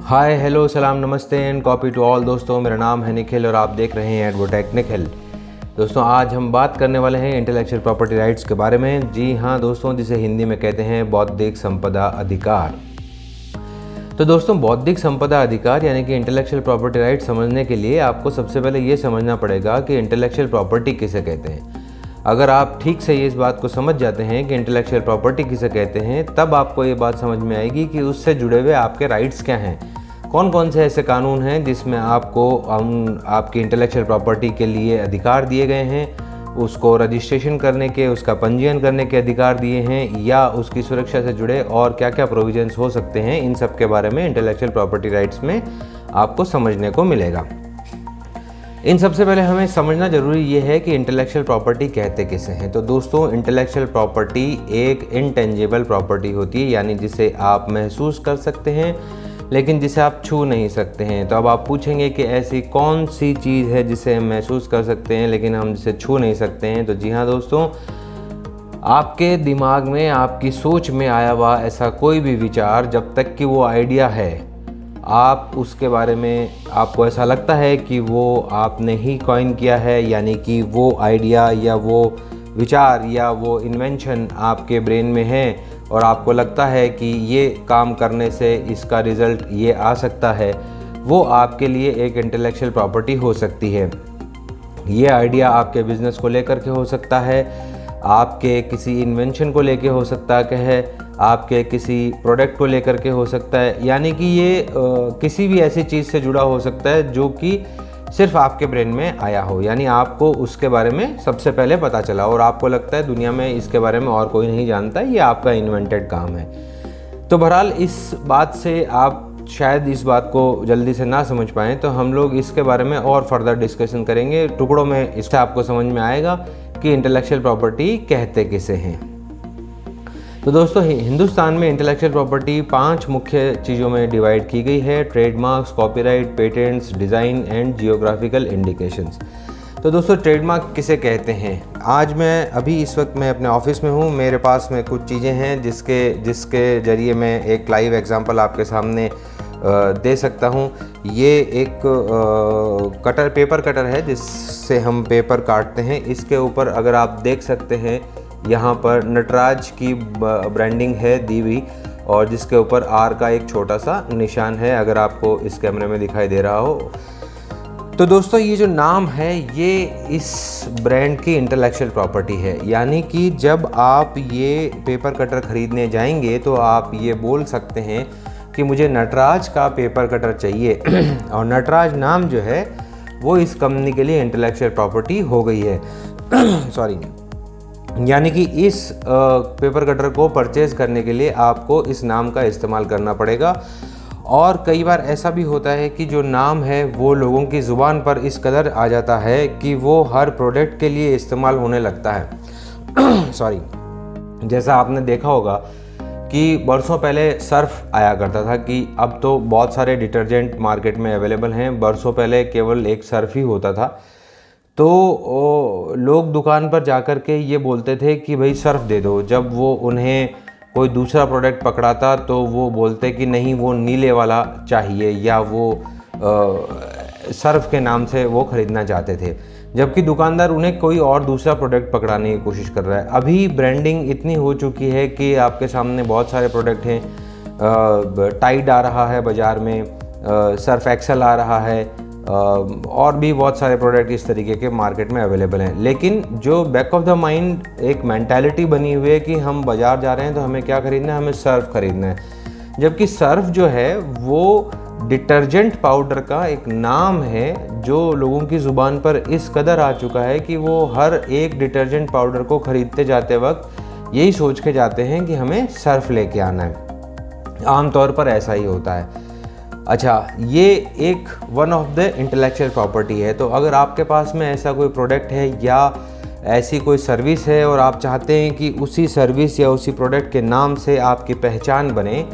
Hi hello सलाम नमस्ते and copy to all. दोस्तों मेरा नाम है निखिल और आप देख रहे हैं एडवोटेक निखिल। दोस्तों आज हम बात करने वाले हैं इंटेलेक्चुअल प्रॉपर्टी राइट्स के बारे में। जी हाँ दोस्तों, जिसे हिंदी में कहते हैं बौद्धिक संपदा अधिकार। तो दोस्तों बौद्धिक संपदा अधिकार यानी कि इंटेलेक्चुअल प्रॉपर्टी राइट समझने के लिए आपको सबसे पहले ये समझना पड़ेगा कि इंटेलेक्चुअल प्रॉपर्टी किसे कहते हैं। अगर आप ठीक से इस बात को समझ जाते हैं कि इंटेलेक्चुअल प्रॉपर्टी किसे कहते हैं, तब आपको ये बात समझ में आएगी कि उससे जुड़े हुए आपके राइट्स क्या हैं, कौन कौन से ऐसे कानून हैं जिसमें आपको आपकी इंटेलेक्चुअल प्रॉपर्टी के लिए अधिकार दिए गए हैं, उसको रजिस्ट्रेशन करने के, उसका पंजीयन करने के अधिकार दिए हैं, या उसकी सुरक्षा से जुड़े और क्या क्या प्रोविजंस हो सकते हैं। इन सब के बारे में इंटेलेक्चुअल प्रॉपर्टी राइट्स में आपको समझने को मिलेगा। इन सबसे पहले हमें समझना ज़रूरी ये है कि इंटेलेक्चुअल प्रॉपर्टी कहते किसे हैं। तो दोस्तों इंटेलेक्चुअल प्रॉपर्टी एक इनटेंजिबल प्रॉपर्टी होती है, यानी जिसे आप महसूस कर सकते हैं लेकिन जिसे आप छू नहीं सकते हैं। तो अब आप पूछेंगे कि ऐसी कौन सी चीज़ है जिसे हम महसूस कर सकते हैं लेकिन हम जिसे छू नहीं सकते हैं। तो जी हाँ दोस्तों, आपके दिमाग में, आपकी सोच में आया हुआ ऐसा कोई भी विचार, जब तक कि वो आइडिया है, आप उसके बारे में आपको ऐसा लगता है कि वो आपने ही कॉइन किया है, यानी कि वो आइडिया या वो विचार या वो इन्वेंशन आपके ब्रेन में है और आपको लगता है कि ये काम करने से इसका रिज़ल्ट ये आ सकता है, वो आपके लिए एक इंटेलेक्चुअल प्रॉपर्टी हो सकती है। ये आइडिया आपके बिज़नेस को लेकर के हो सकता है, आपके किसी इन्वेंशन को लेकर हो सकता है, आपके किसी प्रोडक्ट को लेकर के हो सकता है, यानी कि ये किसी भी ऐसी चीज़ से जुड़ा हो सकता है जो कि सिर्फ आपके ब्रेन में आया हो, यानी आपको उसके बारे में सबसे पहले पता चला और आपको लगता है दुनिया में इसके बारे में और कोई नहीं जानता, ये आपका इन्वेंटेड काम है। तो बहरहाल इस बात से आप शायद इस बात को जल्दी से ना समझ पाएँ, तो हम लोग इसके बारे में और फर्दर डिस्कशन करेंगे टुकड़ों में। इससे आपको समझ में आएगा कि इंटेलेक्चुअल प्रॉपर्टी कहते किसे हैं। तो दोस्तों हिंदुस्तान में इंटेलेक्चुअल प्रॉपर्टी 5 मुख्य चीज़ों में डिवाइड की गई है: trademarks, copyright, patents, design and geographical indications. तो दोस्तों ट्रेडमार्क किसे कहते हैं? आज इस वक्त मैं अपने ऑफिस में हूँ, मेरे पास में कुछ चीज़ें हैं जिसके ज़रिए मैं एक लाइव एग्जांपल आपके सामने दे सकता हूँ। ये एक पेपर कटर है जिससे हम पेपर काटते हैं। इसके ऊपर अगर आप देख सकते हैं, यहाँ पर नटराज की ब्रांडिंग है दी हुई और जिसके ऊपर आर का एक छोटा सा निशान है, अगर आपको इस कैमरे में दिखाई दे रहा हो। तो दोस्तों ये जो नाम है ये इस ब्रांड की इंटेलेक्चुअल प्रॉपर्टी है, यानी कि जब आप ये पेपर कटर ख़रीदने जाएंगे तो आप ये बोल सकते हैं कि मुझे नटराज का पेपर कटर चाहिए और नटराज नाम जो है वो इस कंपनी के लिए इंटेलेक्चुअल प्रॉपर्टी हो गई है। सॉरी, यानी कि इस पेपर कटर को परचेज़ करने के लिए आपको इस नाम का इस्तेमाल करना पड़ेगा। और कई बार ऐसा भी होता है कि जो नाम है वो लोगों की ज़ुबान पर इस कदर आ जाता है कि वो हर प्रोडक्ट के लिए इस्तेमाल होने लगता है। सॉरी, जैसा आपने देखा होगा कि बरसों पहले सर्फ आया करता था, कि अब तो बहुत सारे डिटर्जेंट मार्केट में अवेलेबल हैं। बरसों पहले केवल एक सर्फ ही होता था। तो लोग दुकान पर जाकर के ये बोलते थे कि भाई सर्फ दे दो। जब वो उन्हें कोई दूसरा प्रोडक्ट पकड़ाता तो वो बोलते कि नहीं, वो नीले वाला चाहिए, या वो सर्फ के नाम से वो ख़रीदना चाहते थे, जबकि दुकानदार उन्हें कोई और दूसरा प्रोडक्ट पकड़ाने की कोशिश कर रहा है। अभी ब्रांडिंग इतनी हो चुकी है कि आपके सामने बहुत सारे प्रोडक्ट हैं। टाइड आ रहा है बाज़ार में, सर्फ एक्सेल आ रहा है, और भी बहुत सारे प्रोडक्ट इस तरीके के मार्केट में अवेलेबल हैं। लेकिन जो बैक ऑफ द माइंड एक मेंटालिटी बनी हुई है कि हम बाज़ार जा रहे हैं तो हमें क्या खरीदना है, हमें सर्फ खरीदना है, जबकि सर्फ जो है वो डिटर्जेंट पाउडर का एक नाम है जो लोगों की ज़ुबान पर इस कदर आ चुका है कि वो हर एक डिटर्जेंट पाउडर को ख़रीदते जाते वक्त यही सोच के जाते हैं कि हमें सर्फ लेके आना है। आमतौर पर ऐसा ही होता है। अच्छा, ये एक one of the intellectual property है। तो अगर आपके पास में ऐसा कोई प्रोडक्ट है या ऐसी कोई सर्विस है और आप चाहते हैं कि उसी सर्विस या उसी प्रोडक्ट के नाम से आपकी पहचान बने,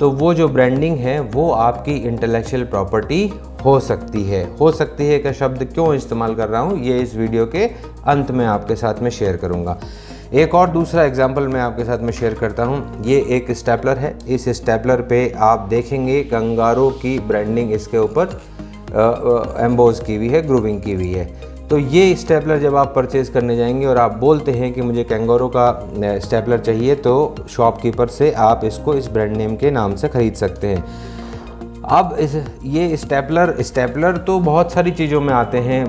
तो वो जो ब्रांडिंग है वो आपकी इंटेलेक्चुअल प्रॉपर्टी हो सकती है। हो सकती है का शब्द क्यों इस्तेमाल कर रहा हूँ, ये इस वीडियो के अंत में आपके साथ में शेयर करूँगा। एक और दूसरा एग्जांपल मैं आपके साथ में शेयर करता हूँ। ये एक स्टेपलर है। इस स्टेपलर पे आप देखेंगे कंगारो की ब्रांडिंग इसके ऊपर एम्बोज की हुई है, ग्रूविंग की हुई है। तो ये स्टेपलर जब आप परचेज़ करने जाएंगे और आप बोलते हैं कि मुझे कैंगारो का स्टेपलर चाहिए, तो शॉपकीपर से आप इसको इस ब्रांड नेम के नाम से ख़रीद सकते हैं। अब ये स्टेपलर तो बहुत सारी चीज़ों में आते हैं।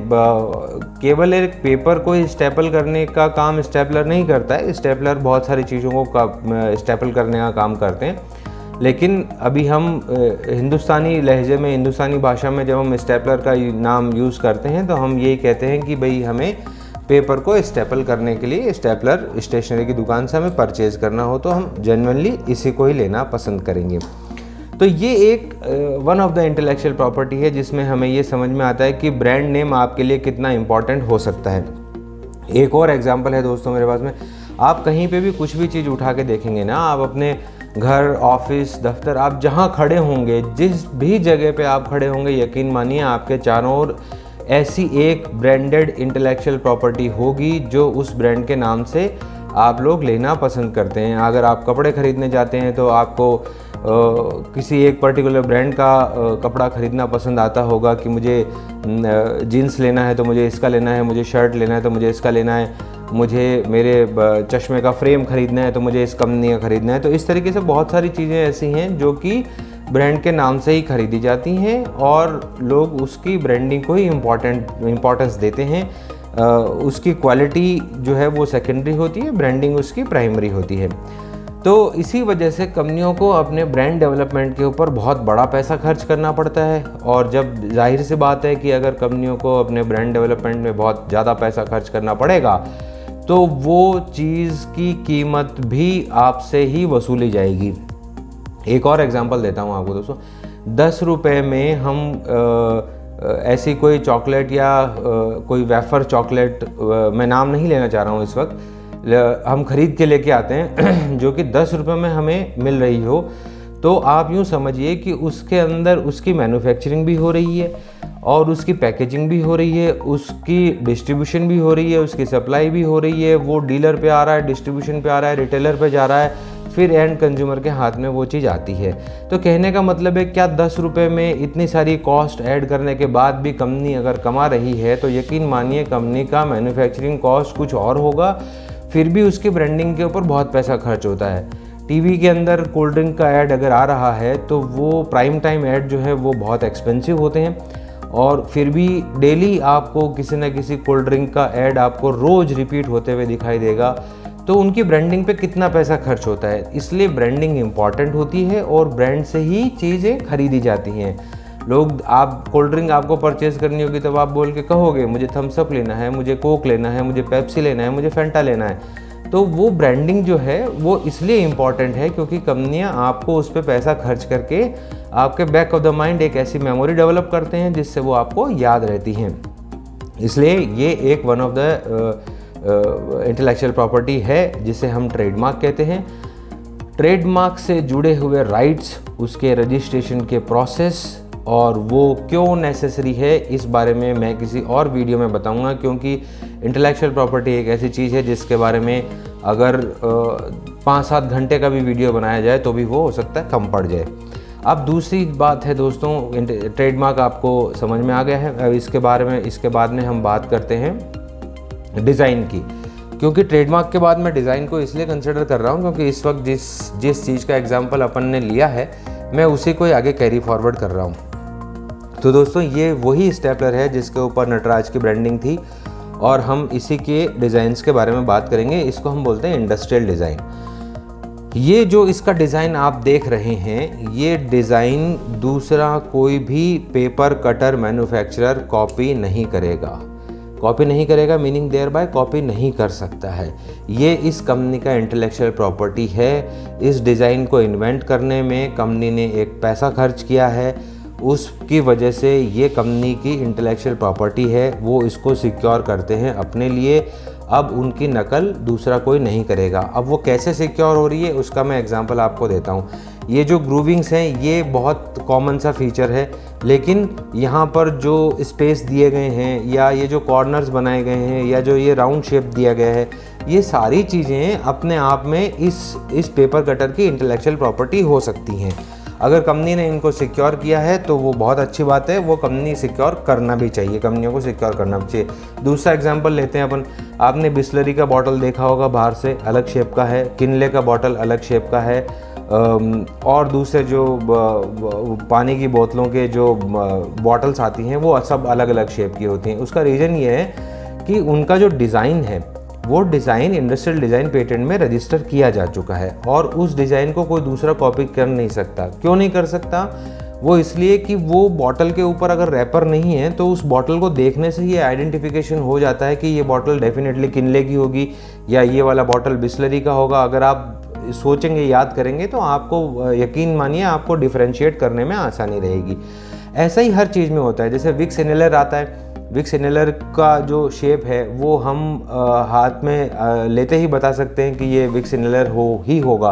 केवल एक पेपर को स्टेपल करने का काम स्टेपलर नहीं करता है। स्टेपलर बहुत सारी चीज़ों को स्टेपल करने का काम करते हैं। लेकिन अभी हम हिंदुस्तानी लहजे में, हिंदुस्तानी भाषा में जब हम स्टेपलर का नाम यूज़ करते हैं तो हम यही कहते हैं कि भाई हमें पेपर को स्टेपल करने के लिए स्टेपलर स्टेशनरी की दुकान से हमें परचेज़ करना हो तो हम जेन्युइनली इसी को ही लेना पसंद करेंगे। तो ये एक one of the intellectual property है जिसमें हमें ये समझ में आता है कि ब्रांड नेम आपके लिए कितना इम्पॉर्टेंट हो सकता है। एक और एग्जांपल है दोस्तों मेरे पास में, आप कहीं पे भी कुछ भी चीज़ उठा के देखेंगे ना, आप अपने घर, ऑफिस, दफ्तर, आप जहाँ खड़े होंगे, जिस भी जगह पे आप खड़े होंगे, यकीन मानिए आपके चारों ओर ऐसी एक ब्रांडेड इंटेलेक्चुअल प्रॉपर्टी होगी जो उस ब्रांड के नाम से आप लोग लेना पसंद करते हैं। अगर आप कपड़े ख़रीदने जाते हैं तो आपको किसी एक पर्टिकुलर ब्रांड का कपड़ा ख़रीदना पसंद आता होगा कि मुझे जीन्स लेना है तो मुझे इसका लेना है, मुझे शर्ट लेना है तो मुझे इसका लेना है, मुझे मेरे चश्मे का फ्रेम ख़रीदना है तो मुझे इस कंपनी का ख़रीदना है। तो इस तरीके से बहुत सारी चीज़ें ऐसी हैं जो कि ब्रांड के नाम से ही खरीदी जाती हैं और लोग उसकी ब्रांडिंग को ही इम्पोर्टेंस देते हैं। उसकी क्वालिटी जो है वो सेकेंडरी होती है, ब्रांडिंग उसकी प्राइमरी होती है। तो इसी वजह से कंपनियों को अपने ब्रांड डेवलपमेंट के ऊपर बहुत बड़ा पैसा खर्च करना पड़ता है। और जब जाहिर सी बात है कि अगर कंपनियों को अपने ब्रांड डेवलपमेंट में बहुत ज़्यादा पैसा खर्च करना पड़ेगा तो वो चीज़ की कीमत भी आपसे ही वसूली जाएगी। एक और एग्जांपल देता हूँ आपको दोस्तों। 10 रुपये में हम ऐसी कोई चॉकलेट या कोई वेफर चॉकलेट, मैं नाम नहीं लेना चाह रहा हूँ इस वक्त, हम ख़रीद के लेके आते हैं जो कि 10 रुपये में हमें मिल रही हो, तो आप यूँ समझिए कि उसके अंदर उसकी मैन्युफैक्चरिंग भी हो रही है और उसकी पैकेजिंग भी हो रही है, उसकी डिस्ट्रीब्यूशन भी हो रही है, उसकी सप्लाई भी हो रही है, वो डीलर पे आ रहा है, डिस्ट्रीब्यूशन पे आ रहा है, रिटेलर पे जा रहा है, फिर एंड कंज्यूमर के हाथ में वो चीज़ आती है। तो कहने का मतलब है क्या 10 रुपये में इतनी सारी कॉस्ट ऐड करने के बाद भी कंपनी अगर कमा रही है तो यकीन मानिए कंपनी का मैन्युफैक्चरिंग कॉस्ट कुछ और होगा, फिर भी उसकी ब्रांडिंग के ऊपर बहुत पैसा खर्च होता है। टीवी के अंदर कोल्ड ड्रिंक का ऐड अगर आ रहा है तो वो प्राइम टाइम ऐड जो है वो बहुत एक्सपेंसिव होते हैं और फिर भी डेली आपको किसी न किसी कोल्ड ड्रिंक का ऐड आपको रोज़ रिपीट होते हुए दिखाई देगा। तो उनकी ब्रांडिंग पे कितना पैसा खर्च होता है। इसलिए ब्रांडिंग इम्पॉर्टेंट होती है और ब्रांड से ही चीज़ें खरीदी जाती हैं। लोग, आप कोल्ड ड्रिंक आपको परचेज़ करनी होगी तब आप बोल के कहोगे मुझे थम्स अप लेना है, मुझे कोक लेना है, मुझे पेप्सी लेना है, मुझे फेंटा लेना है। तो वो ब्रांडिंग जो है वो इसलिए इम्पॉर्टेंट है क्योंकि कंपनियां आपको उस पर पैसा खर्च करके आपके बैक ऑफ द माइंड एक ऐसी मेमोरी डेवलप करते हैं जिससे वो आपको याद रहती हैं। इसलिए ये एक one of the intellectual property है जिसे हम ट्रेडमार्क कहते हैं। ट्रेडमार्क से जुड़े हुए राइट्स, उसके रजिस्ट्रेशन के प्रोसेस और वो क्यों नेसेसरी है इस बारे में मैं किसी और वीडियो में बताऊंगा, क्योंकि इंटेलेक्चुअल प्रॉपर्टी एक ऐसी चीज़ है जिसके बारे में अगर 5-7 घंटे का भी वीडियो बनाया जाए तो भी वो हो सकता है कम पड़ जाए। अब दूसरी बात है दोस्तों, ट्रेडमार्क आपको समझ में आ गया है। अब इसके बाद में हम बात करते हैं डिज़ाइन की, क्योंकि ट्रेडमार्क के बाद मैं डिज़ाइन को इसलिए कंसिडर कर रहा हूँ क्योंकि इस वक्त जिस चीज़ का एग्जांपल अपन ने लिया है मैं उसी को आगे कैरी फॉरवर्ड कर रहा हूँ। तो दोस्तों ये वही स्टेपलर है जिसके ऊपर नटराज की ब्रांडिंग थी और हम इसी के डिज़ाइंस के बारे में बात करेंगे। इसको हम बोलते हैं इंडस्ट्रियल डिज़ाइन। ये जो इसका डिज़ाइन आप देख रहे हैं, ये डिज़ाइन दूसरा कोई भी पेपर कटर मैन्युफैक्चरर कॉपी नहीं करेगा, मीनिंग देयर बाय कॉपी नहीं कर सकता है। ये इस कंपनी का इंटेलेक्चुअल प्रॉपर्टी है। इस डिज़ाइन को इन्वेंट करने में कंपनी ने एक पैसा खर्च किया है, उसकी वजह से ये कंपनी की इंटेलेक्चुअल प्रॉपर्टी है, वो इसको सिक्योर करते हैं अपने लिए। अब उनकी नकल दूसरा कोई नहीं करेगा। अब वो कैसे सिक्योर हो रही है उसका मैं एग्जांपल आपको देता हूँ। ये जो ग्रूविंग्स हैं ये बहुत कॉमन सा फीचर है, लेकिन यहाँ पर जो स्पेस दिए गए हैं या ये जो कॉर्नर्स बनाए गए हैं या जो ये राउंड शेप दिया गया है, ये सारी चीज़ें अपने आप में इस पेपर कटर की इंटेलेक्चुअल प्रॉपर्टी हो सकती हैं। अगर कंपनी ने इनको सिक्योर किया है तो वो बहुत अच्छी बात है, वो कंपनी सिक्योर करना भी चाहिए, कंपनियों को सिक्योर करना भी चाहिए। दूसरा एग्जांपल लेते हैं अपन। आपने बिस्लरी का बॉटल देखा होगा, बाहर से अलग शेप का है, किनले का बॉटल अलग शेप का है, और दूसरे जो पानी की बोतलों के जो बॉटल्स आती हैं वो सब अलग अलग शेप की होती हैं। उसका रीज़न ये है कि उनका जो डिज़ाइन है वो डिज़ाइन इंडस्ट्रियल डिज़ाइन पेटेंट में रजिस्टर किया जा चुका है, और उस डिज़ाइन को कोई दूसरा कॉपी कर नहीं सकता। क्यों नहीं कर सकता? वो इसलिए कि वो बॉटल के ऊपर अगर रैपर नहीं है तो उस बॉटल को देखने से ये आइडेंटिफिकेशन हो जाता है कि ये बॉटल डेफिनेटली किनले की होगी या ये वाला बॉटल बिस्लरी का होगा। अगर आप सोचेंगे, याद करेंगे, तो आपको यकीन मानिए आपको डिफरेंशिएट करने में आसानी रहेगी। ऐसा ही हर चीज़ में होता है। जैसे विक्स इनहेलर आता है, विक्स इनहेलर का जो शेप है वो हम हाथ में लेते ही बता सकते हैं कि ये विक्स इनहेलर होगा।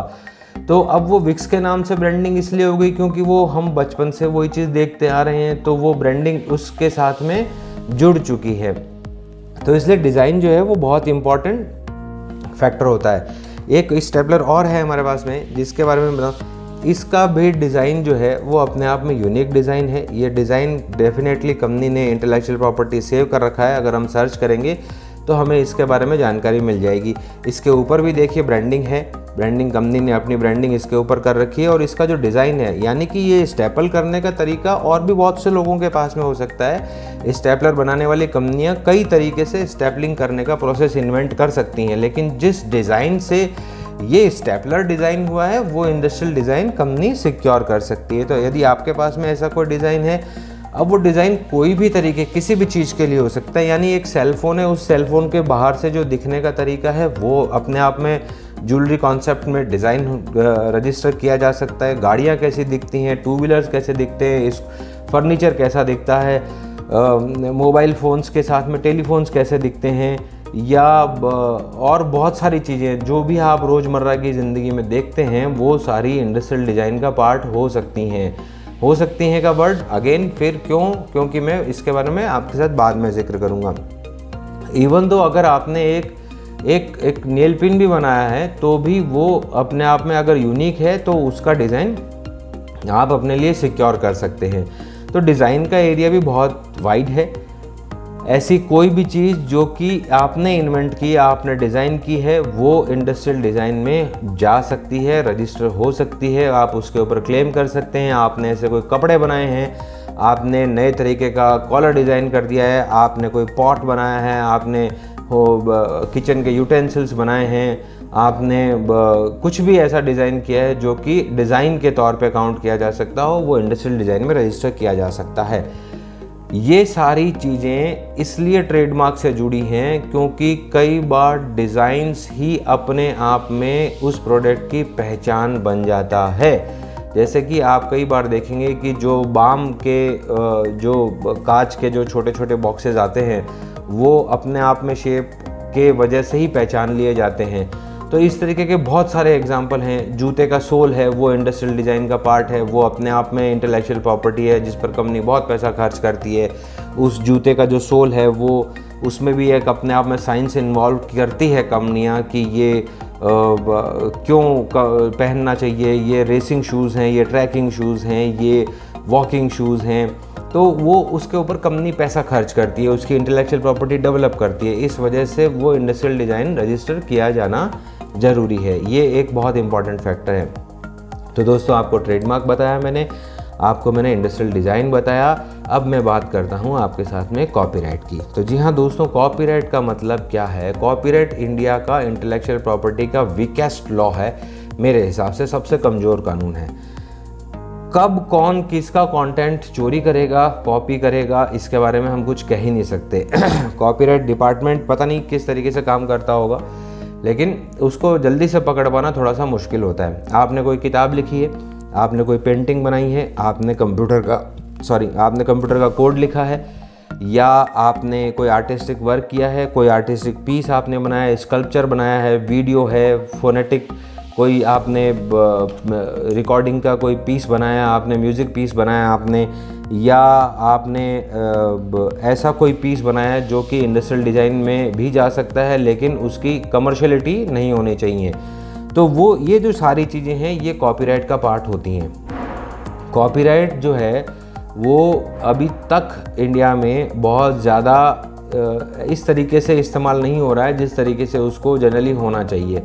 तो अब वो विक्स के नाम से ब्रांडिंग इसलिए हो गई क्योंकि वो हम बचपन से वही चीज़ देखते आ रहे हैं, तो वो ब्रांडिंग उसके साथ में जुड़ चुकी है। तो इसलिए डिज़ाइन जो है वो बहुत इम्पॉर्टेंट फैक्टर होता है। एक स्टेपलर और है हमारे पास में जिसके बारे में बताऊँ। इसका भी डिज़ाइन जो है वो अपने आप में यूनिक डिज़ाइन है। ये डिज़ाइन डेफिनेटली कंपनी ने इंटेलेक्चुअल प्रॉपर्टी सेव कर रखा है। अगर हम सर्च करेंगे तो हमें इसके बारे में जानकारी मिल जाएगी। इसके ऊपर भी देखिए ब्रांडिंग है, ब्रांडिंग कंपनी ने अपनी ब्रांडिंग इसके ऊपर कर रखी है। और इसका जो डिज़ाइन है, यानी कि ये स्टेपल करने का तरीका और भी बहुत से लोगों के पास में हो सकता है। स्टेपलर बनाने वाली कंपनियां कई तरीके से स्टेपलिंग करने का प्रोसेस इन्वेंट कर सकती हैं, लेकिन जिस डिज़ाइन से ये स्टेपलर डिज़ाइन हुआ है वो इंडस्ट्रियल डिज़ाइन कंपनी सिक्योर कर सकती है। तो यदि आपके पास में ऐसा कोई डिज़ाइन है, अब वो डिज़ाइन कोई भी तरीके किसी भी चीज़ के लिए हो सकता है। यानी एक सेलफ़ोन है, उस सेलफ़ोन के बाहर से जो दिखने का तरीका है वो अपने आप में ज्वेलरी कॉन्सेप्ट में डिज़ाइन रजिस्टर किया जा सकता है। गाड़ियाँ कैसी दिखती हैं, टू व्हीलर्स कैसे दिखते हैं, इस फर्नीचर कैसा दिखता है, मोबाइल फ़ोन्स के साथ में टेलीफोन्स कैसे दिखते हैं, या और बहुत सारी चीज़ें जो भी आप रोज़मर्रा की ज़िंदगी में देखते हैं वो सारी इंडस्ट्रियल डिज़ाइन का पार्ट हो सकती हैं। हो सकती हैं का वर्ड अगेन फिर क्योंकि मैं इसके बारे में आपके साथ बाद में जिक्र करूँगा। इवन तो अगर आपने एक नेल पिन भी बनाया है तो भी वो अपने आप में अगर यूनिक है तो उसका डिज़ाइन आप अपने लिए सिक्योर कर सकते हैं। तो डिज़ाइन का एरिया भी बहुत वाइड है। ऐसी कोई भी चीज़ जो कि आपने इन्वेंट की, आपने डिज़ाइन की है, वो इंडस्ट्रियल डिज़ाइन में जा सकती है, रजिस्टर हो सकती है, आप उसके ऊपर क्लेम कर सकते हैं। आपने ऐसे कोई कपड़े बनाए हैं, आपने नए तरीके का कॉलर डिज़ाइन कर दिया है, आपने कोई पॉट बनाया है, आपने किचन के यूटेंसिल्स बनाए हैं, आपने कुछ भी ऐसा डिज़ाइन किया है जो कि डिज़ाइन के तौर पे काउंट किया जा सकता हो, वो इंडस्ट्रियल डिज़ाइन में रजिस्टर किया जा सकता है। ये सारी चीज़ें इसलिए ट्रेडमार्क से जुड़ी हैं क्योंकि कई बार डिज़ाइंस ही अपने आप में उस प्रोडक्ट की पहचान बन जाता है। जैसे कि आप कई बार देखेंगे कि जो बाम के जो कांच के जो छोटे छोटे बॉक्सेस आते हैं वो अपने आप में शेप के वजह से ही पहचान लिए जाते हैं। तो इस तरीके के बहुत सारे एग्जाम्पल हैं। जूते का सोल है वो इंडस्ट्रियल डिज़ाइन का पार्ट है, वो अपने आप में इंटेलेक्चुअल प्रॉपर्टी है जिस पर कंपनी बहुत पैसा खर्च करती है। उस जूते का जो सोल है वो उसमें भी एक अपने आप में साइंस इन्वॉल्व करती है कंपनियां कि ये क्यों पहनना चाहिए, ये रेसिंग शूज़ हैं, ये ट्रैकिंग शूज़ हैं, ये वॉकिंग शूज़ हैं। तो वो उसके ऊपर कंपनी पैसा खर्च करती है, उसकी इंटेलेक्चुअल प्रॉपर्टी डेवलप करती है। इस वजह से वो इंडस्ट्रियल डिज़ाइन रजिस्टर किया जाना ज़रूरी है। ये एक बहुत इंपॉर्टेंट फैक्टर है। तो दोस्तों आपको ट्रेडमार्क बताया मैंने, आपको मैंने इंडस्ट्रियल डिज़ाइन बताया। अब मैं बात करता हूँ आपके साथ में कॉपीराइट की। तो जी हाँ दोस्तों, कॉपीराइट का मतलब क्या है? कॉपीराइट इंडिया का इंटेलेक्चुअल प्रॉपर्टी का वीकेस्ट लॉ है, मेरे हिसाब से सबसे कमज़ोर कानून है। कब कौन किसका कंटेंट चोरी करेगा, कॉपी करेगा, इसके बारे में हम कुछ कह ही नहीं सकते। कॉपीराइट डिपार्टमेंट पता नहीं किस तरीके से काम करता होगा, लेकिन उसको जल्दी से पकड़ पाना थोड़ा सा मुश्किल होता है। आपने कोई किताब लिखी है, आपने कोई पेंटिंग बनाई है, आपने कंप्यूटर का कोड लिखा है, या आपने कोई आर्टिस्टिक वर्क किया है, कोई आर्टिस्टिक पीस आपने बनाया है, स्कल्पचर बनाया है, वीडियो है, फोनेटिक कोई आपने रिकॉर्डिंग का कोई पीस बनाया, आपने म्यूज़िक पीस बनाया आपने, या आपने ऐसा कोई पीस बनाया जो कि इंडस्ट्रियल डिज़ाइन में भी जा सकता है लेकिन उसकी कमर्शियलिटी नहीं होनी चाहिए, तो वो ये जो सारी चीज़ें हैं ये कॉपीराइट का पार्ट होती हैं। कॉपीराइट जो है वो अभी तक इंडिया में बहुत ज़्यादा इस तरीके से इस्तेमाल नहीं हो रहा है जिस तरीके से उसको जनरली होना चाहिए।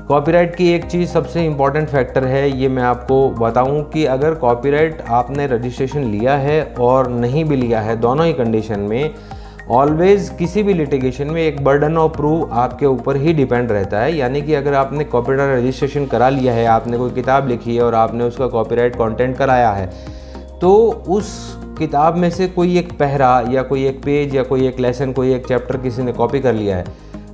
कॉपीराइट की एक चीज़ सबसे इम्पॉर्टेंट फैक्टर है, ये मैं आपको बताऊं कि अगर कॉपीराइट आपने रजिस्ट्रेशन लिया है और नहीं भी लिया है, दोनों ही कंडीशन में ऑलवेज़ किसी भी लिटिगेशन में एक बर्डन ऑफ प्रूफ आपके ऊपर ही डिपेंड रहता है। यानी कि अगर आपने कॉपीराइट रजिस्ट्रेशन करा लिया है, आपने कोई किताब लिखी है और आपने उसका कॉपीराइट कंटेंट कराया है, तो उस किताब में से कोई एक पैरा या कोई एक पेज या कोई एक लेसन, कोई एक चैप्टर किसी ने कॉपी कर लिया है,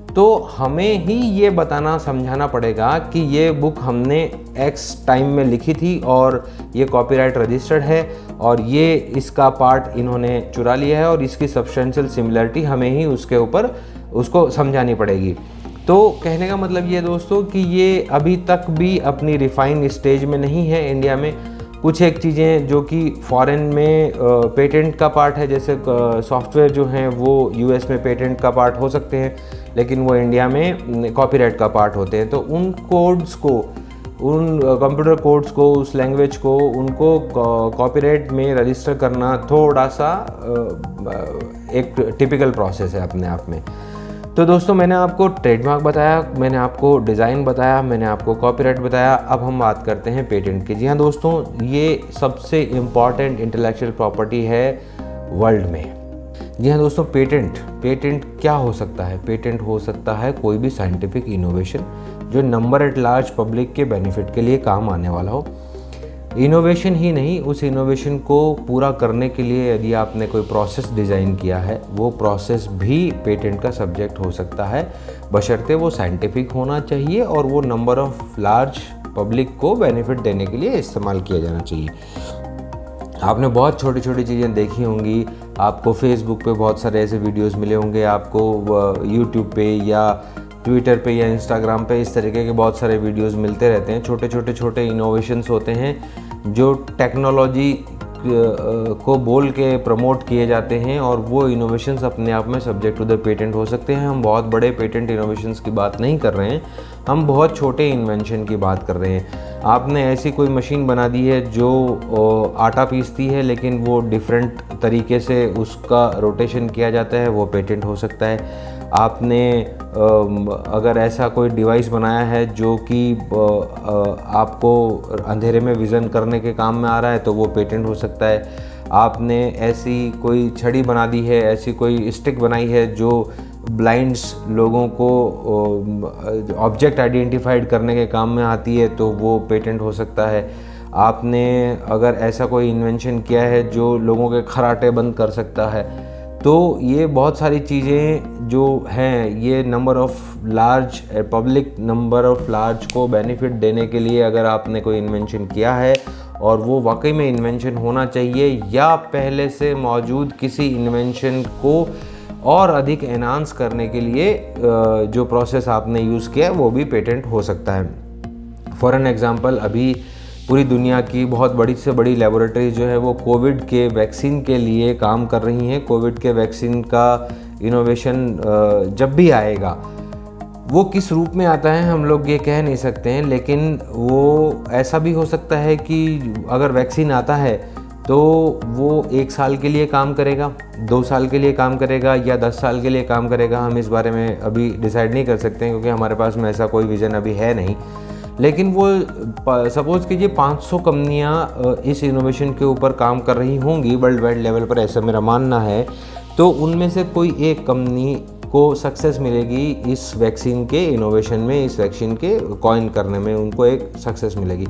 तो हमें ही ये बताना समझाना पड़ेगा कि ये बुक हमने एक्स टाइम में लिखी थी और ये कॉपीराइट रजिस्टर्ड है और ये इसका पार्ट इन्होंने चुरा लिया है और इसकी सब्सटेंशियल सिमिलरिटी हमें ही उसके ऊपर उसको समझानी पड़ेगी। तो कहने का मतलब ये दोस्तों कि ये अभी तक भी अपनी रिफाइन स्टेज में नहीं है इंडिया में। कुछ एक चीज़ें जो कि फॉरेन में पेटेंट का पार्ट है, जैसे सॉफ्टवेयर जो हैं वो यूएस में पेटेंट का पार्ट हो सकते हैं लेकिन वो इंडिया में कॉपीराइट का पार्ट होते हैं। तो उन कोड्स को, उन कंप्यूटर कोड्स को, उस लैंग्वेज को, उनको कॉपीराइट में रजिस्टर करना थोड़ा सा एक टिपिकल प्रोसेस है अपने आप में। तो दोस्तों मैंने आपको ट्रेडमार्क बताया, मैंने आपको डिज़ाइन बताया, मैंने आपको कॉपीराइट बताया। अब हम बात करते हैं पेटेंट की। जी हाँ दोस्तों, ये सबसे इम्पॉर्टेंट इंटेलेक्चुअल प्रॉपर्टी है वर्ल्ड में। जी हाँ दोस्तों, पेटेंट क्या हो सकता है? पेटेंट हो सकता है कोई भी साइंटिफिक इनोवेशन जो नंबर एट लार्ज पब्लिक के बेनिफिट के लिए काम आने वाला हो। इनोवेशन ही नहीं, उस इनोवेशन को पूरा करने के लिए यदि आपने कोई प्रोसेस डिज़ाइन किया है, वो प्रोसेस भी पेटेंट का सब्जेक्ट हो सकता है, बशर्ते वो साइंटिफिक होना चाहिए और वो नंबर ऑफ लार्ज पब्लिक को बेनिफिट देने के लिए इस्तेमाल किया जाना चाहिए। आपने बहुत छोटी छोटी चीज़ें देखी होंगी, आपको फेसबुक पे बहुत सारे ऐसे वीडियोस मिले होंगे, आपको यूट्यूब पे या ट्विटर पे या इंस्टाग्राम पे इस तरीके के बहुत सारे वीडियोस मिलते रहते हैं। छोटे इनोवेशंस होते हैं जो टेक्नोलॉजी को बोल के प्रमोट किए जाते हैं और वो इनोवेशंस अपने आप में सब्जेक्ट टू द पेटेंट हो सकते हैं। हम बहुत बड़े पेटेंट इनोवेशंस की बात नहीं कर रहे हैं, हम बहुत छोटे इन्वेंशन की बात कर रहे हैं। आपने ऐसी कोई मशीन बना दी है जो आटा पीसती है लेकिन वो डिफरेंट तरीके से उसका रोटेशन किया जाता है, वो पेटेंट हो सकता है। आपने अगर ऐसा कोई डिवाइस बनाया है जो कि आपको अंधेरे में विज़न करने के काम में आ रहा है, तो वो पेटेंट हो सकता है। आपने ऐसी कोई छड़ी बना दी है, ऐसी कोई स्टिक बनाई है जो ब्लाइंड्स लोगों को ऑब्जेक्ट आइडेंटिफाइड करने के काम में आती है, तो वो पेटेंट हो सकता है। आपने अगर ऐसा कोई इन्वेंशन किया है जो लोगों के खर्राटे बंद कर सकता है, तो ये बहुत सारी चीज़ें जो हैं ये number of large public number of large को बेनिफिट देने के लिए अगर आपने कोई इन्वेंशन किया है और वो वाकई में इन्वेंशन होना चाहिए या पहले से मौजूद किसी इन्वेंशन को और अधिक एनहांस करने के लिए जो प्रोसेस आपने यूज़ किया है वो भी पेटेंट हो सकता है। फॉर एन एग्ज़ाम्पल, अभी पूरी दुनिया की बहुत बड़ी से बड़ी लेबोरेटरी जो है वो कोविड के वैक्सीन के लिए काम कर रही हैं। कोविड के वैक्सीन का इनोवेशन जब भी आएगा, वो किस रूप में आता है हम लोग ये कह नहीं सकते हैं, लेकिन वो ऐसा भी हो सकता है कि अगर वैक्सीन आता है तो वो 1 साल के लिए काम करेगा, 2 साल के लिए काम करेगा या 10 साल के लिए काम करेगा। हम इस बारे में अभी डिसाइड नहीं कर सकते हैं क्योंकि हमारे पास में ऐसा कोई विज़न अभी है नहीं। लेकिन वो सपोज़ कीजिए 500 कंपनियां इस इनोवेशन के ऊपर काम कर रही होंगी वर्ल्ड वाइड लेवल पर, ऐसा मेरा मानना है। तो उनमें से कोई एक कंपनी को सक्सेस मिलेगी इस वैक्सीन के इनोवेशन में, इस वैक्सीन के कॉइन करने में उनको एक सक्सेस मिलेगी।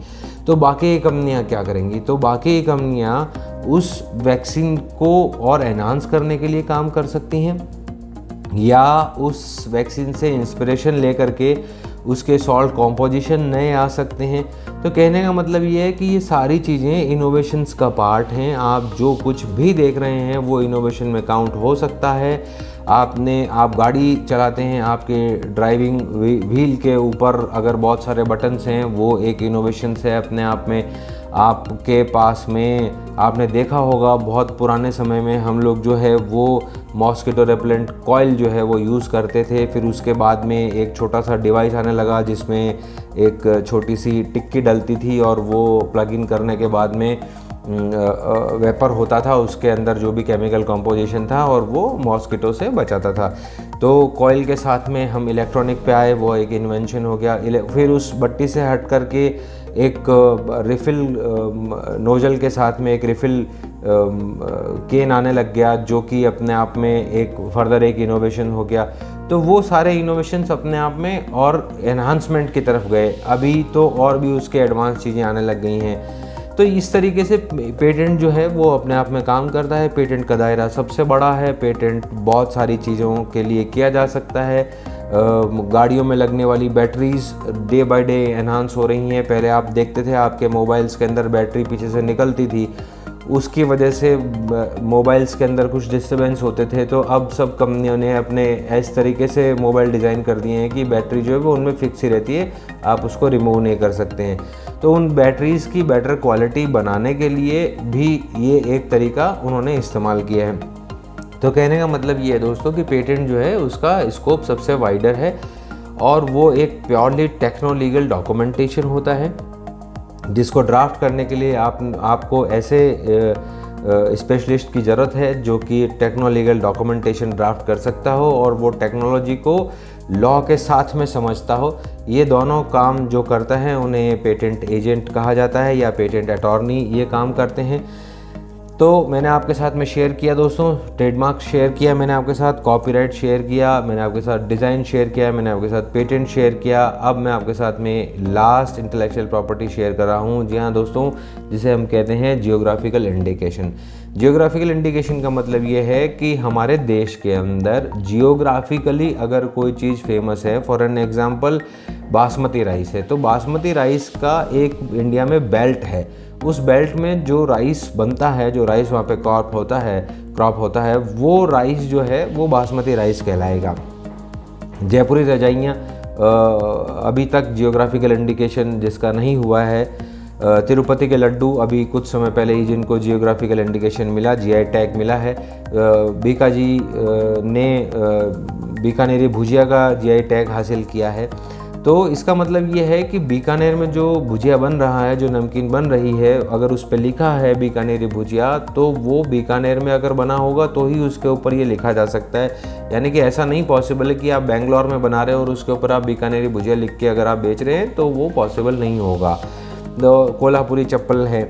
तो बाकी कंपनियां क्या करेंगी? तो बाकी कंपनियां उस वैक्सीन को और एनहांस करने के लिए काम कर सकती हैं या उस वैक्सीन से इंस्पिरेशन लेकर के उसके सॉल्ट कॉम्पोजिशन नए आ सकते हैं। तो कहने का मतलब ये है कि ये सारी चीज़ें इनोवेशंस का पार्ट हैं। आप जो कुछ भी देख रहे हैं वो इनोवेशन में काउंट हो सकता है। आप गाड़ी चलाते हैं, आपके ड्राइविंग व्हील के ऊपर अगर बहुत सारे बटन्स हैं, वो एक इनोवेशंस है अपने आप में। आपके पास में आपने देखा होगा बहुत पुराने समय में हम लोग जो है वो मॉस्किटो रेपेलेंट कॉइल जो है वो यूज़ करते थे। फिर उसके बाद में एक छोटा सा डिवाइस आने लगा जिसमें एक छोटी सी टिक्की डलती थी और वो प्लग इन करने के बाद में वेपर होता था, उसके अंदर जो भी केमिकल कंपोजिशन था, और वो मॉस्किटो से बचाता था। तो कॉइल के साथ में हम इलेक्ट्रॉनिक पे आए, वो एक इन्वेंशन हो गया। फिर उस बत्ती से हट कर के एक रिफ़िल नोजल के साथ में एक रिफ़िल केन आने लग गया, जो कि अपने आप में एक फर्दर एक इनोवेशन हो गया। तो वो सारे इनोवेशंस अपने आप में और एनहांसमेंट की तरफ गए। अभी तो और भी उसके एडवांस चीज़ें आने लग गई हैं। तो इस तरीके से पेटेंट जो है वो अपने आप में काम करता है। पेटेंट का दायरा सबसे बड़ा है। पेटेंट बहुत सारी चीज़ों के लिए किया जा सकता है। गाड़ियों में लगने वाली batteries day by day enhance हो रही हैं। पहले आप देखते थे आपके मोबाइल्स के अंदर बैटरी पीछे से निकलती थी, उसकी वजह से मोबाइल्स के अंदर कुछ डिस्टर्बेंस होते थे। तो अब सब कंपनियों ने अपने इस तरीके से मोबाइल डिज़ाइन कर दिए हैं कि बैटरी जो है वो उनमें फिक्स ही रहती है, आप उसको रिमूव नहीं कर सकते हैं। तो उन बैटरीज़ की बेटर क्वालिटी बनाने के लिए भी ये एक तरीका उन्होंने इस्तेमाल किया है। तो कहने का मतलब ये है दोस्तों कि पेटेंट जो है उसका स्कोप सबसे वाइडर है, और वो एक प्योरली टेक्नो लीगल डॉक्यूमेंटेशन होता है जिसको ड्राफ्ट करने के लिए आपको ऐसे स्पेशलिस्ट की ज़रूरत है जो कि टेक्नो लीगल डॉक्यूमेंटेशन ड्राफ्ट कर सकता हो और वो टेक्नोलॉजी को लॉ के साथ में समझता हो। ये दोनों काम जो करता है उन्हें पेटेंट एजेंट कहा जाता है या पेटेंट अटॉर्नी ये काम करते हैं। तो मैंने आपके साथ में शेयर किया दोस्तों, ट्रेडमार्क शेयर किया मैंने आपके साथ, कॉपीराइट शेयर किया मैंने आपके साथ, डिज़ाइन शेयर किया मैंने आपके साथ, पेटेंट शेयर किया। अब मैं आपके साथ में लास्ट इंटेलेक्चुअल प्रॉपर्टी शेयर कर रहा हूँ। जी हाँ दोस्तों, जिसे हम कहते हैं जियोग्राफिकल इंडिकेशन। जियोग्राफिकल इंडिकेशन का मतलब ये है कि हमारे देश के अंदर जियोग्राफिकली अगर कोई चीज़ फेमस है, for an example basmati rice है, तो बासमती राइस का एक इंडिया में बेल्ट है। उस बेल्ट में जो राइस बनता है, जो राइस वहाँ पे क्रॉप होता है, वो राइस जो है वो बासमती राइस कहलाएगा। जयपुरी रजाइयाँ अभी तक जियोग्राफिकल इंडिकेशन जिसका नहीं हुआ है। तिरुपति के लड्डू अभी कुछ समय पहले ही जिनको जियोग्राफिकल इंडिकेशन मिला, जीआई टैग मिला है। बीकाजी ने बीकानेरी भुजिया का जीआई टैग हासिल किया है। तो इसका मतलब ये है कि बीकानेर में जो भुजिया बन रहा है, जो नमकीन बन रही है, अगर उस पर लिखा है बीकानेरी भुजिया, तो वो बीकानेर में अगर बना होगा तो ही उसके ऊपर ये लिखा जा सकता है। यानी कि ऐसा नहीं पॉसिबल है कि आप बेंगलोर में बना रहे हो और उसके ऊपर आप बीकानेरी भुजिया लिख के अगर आप बेच रहे हैं तो वो पॉसिबल नहीं होगा। तो कोल्हापुरी चप्पल है।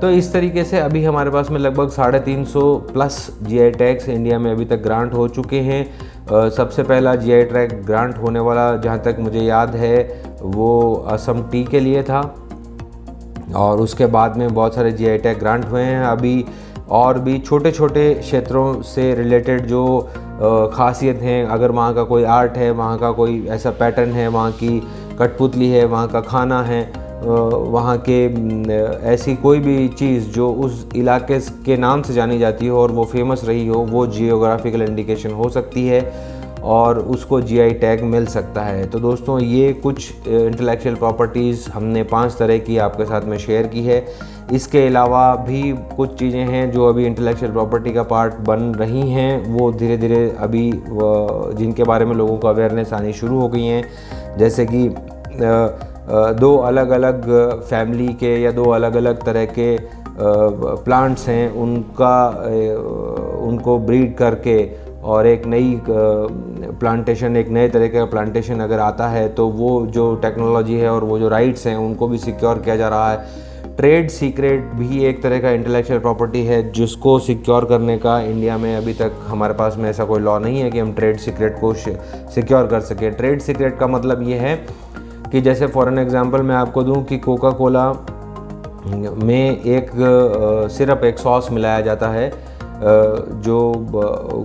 तो इस तरीके से अभी हमारे पास में लगभग 350 प्लस जीआई टैग्स इंडिया में अभी तक ग्रांट हो चुके हैं। सबसे पहला जीआई टैग ग्रांट होने वाला जहाँ तक मुझे याद है वो असम टी के लिए था, और उसके बाद में बहुत सारे जीआई टैग ग्रांट हुए हैं अभी। और भी छोटे छोटे क्षेत्रों से रिलेटेड जो खासियत हैं, अगर वहाँ का कोई आर्ट है, वहाँ का कोई ऐसा पैटर्न है, वहाँ की कठपुतली है, वहाँ का खाना है, वहाँ के ऐसी कोई भी चीज़ जो उस इलाके के नाम से जानी जाती हो और वो फेमस रही हो, वो जियोग्राफिकल इंडिकेशन हो सकती है और उसको जीआई टैग मिल सकता है। तो दोस्तों, ये कुछ इंटेलेक्चुअल प्रॉपर्टीज़ हमने 5 तरह की आपके साथ में शेयर की है। इसके अलावा भी कुछ चीज़ें हैं जो अभी इंटेलेक्चुअल प्रॉपर्टी का पार्ट बन रही हैं, वो धीरे धीरे अभी जिनके बारे में लोगों को अवेयरनेस आनी शुरू हो गई हैं। जैसे कि 2 अलग अलग फैमिली के या 2 अलग अलग तरह के प्लांट्स हैं, उनको ब्रीड करके और एक नई प्लांटेशन, एक नए तरह का प्लांटेशन अगर आता है तो वो जो टेक्नोलॉजी है और वो जो राइट्स हैं उनको भी सिक्योर किया जा रहा है। ट्रेड सीक्रेट भी एक तरह का इंटेलेक्चुअल प्रॉपर्टी है जिसको सिक्योर करने का इंडिया में अभी तक हमारे पास में ऐसा कोई लॉ नहीं है कि हम ट्रेड सीक्रेट को सिक्योर कर सकें। ट्रेड सीक्रेट का मतलब ये है कि जैसे फॉर एन एग्जांपल मैं आपको दूं कि कोका कोला में एक सिरप, एक सॉस मिलाया जाता है, जो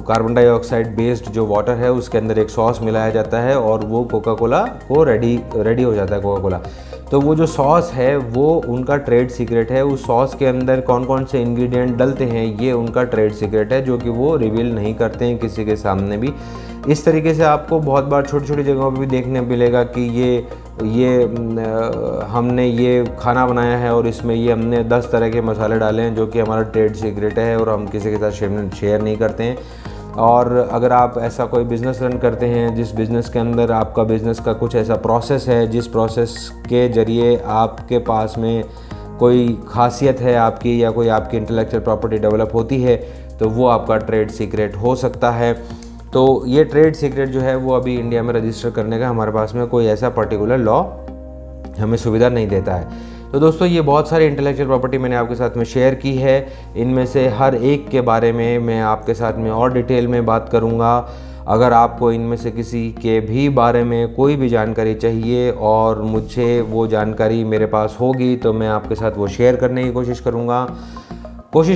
कार्बन डाइऑक्साइड बेस्ड जो वाटर है उसके अंदर एक सॉस मिलाया जाता है और वो कोका कोला को रेडी हो जाता है कोका कोला। तो वो जो सॉस है वो उनका ट्रेड सीक्रेट है। उस सॉस के अंदर कौन कौन से इंग्रेडिएंट डलते हैं ये उनका ट्रेड सीक्रेट है, जो कि वो रिवील नहीं करते हैं किसी के सामने भी। इस तरीके से आपको बहुत बार छोटी छोटी जगहों पे भी देखने मिलेगा कि हमने ये खाना बनाया है और इसमें ये हमने 10 तरह के मसाले डाले हैं, जो कि हमारा ट्रेड सीक्रेट है और हम किसी के साथ शेयर नहीं करते हैं। और अगर आप ऐसा कोई बिज़नेस रन करते हैं जिस बिज़नेस के अंदर आपका बिज़नेस का कुछ ऐसा प्रोसेस है जिस प्रोसेस के ज़रिए आपके पास में कोई खासियत है आपकी या कोई आपकी इंटेलेक्चुअल प्रॉपर्टी डेवलप होती है, तो वो आपका ट्रेड सीक्रेट हो सकता है। तो ये ट्रेड सीक्रेट जो है वो अभी इंडिया में रजिस्टर करने का हमारे पास में कोई ऐसा पर्टिकुलर लॉ हमें सुविधा नहीं देता है। तो दोस्तों ये बहुत सारी इंटेलेक्चुअल प्रॉपर्टी मैंने आपके साथ में शेयर की है। इनमें से हर एक के बारे में मैं आपके साथ में और डिटेल में बात करूँगा। अगर आपको इनमें से किसी के भी बारे में कोई भी जानकारी चाहिए और मुझे वो जानकारी मेरे पास होगी तो मैं आपके साथ वो शेयर करने की कोशिश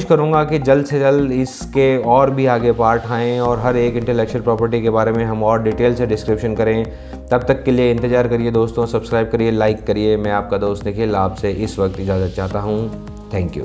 करूँगा कि जल्द से जल्द इसके और भी आगे पार्ट आएँ और हर एक इंटेलेक्चुअल प्रॉपर्टी के बारे में हम और डिटेल से डिस्क्रिप्शन करें। तब तक के लिए इंतज़ार करिए दोस्तों, सब्सक्राइब करिए, लाइक करिए। मैं आपका दोस्त निखिल आपसे इस वक्त इजाज़त चाहता हूँ। Thank you.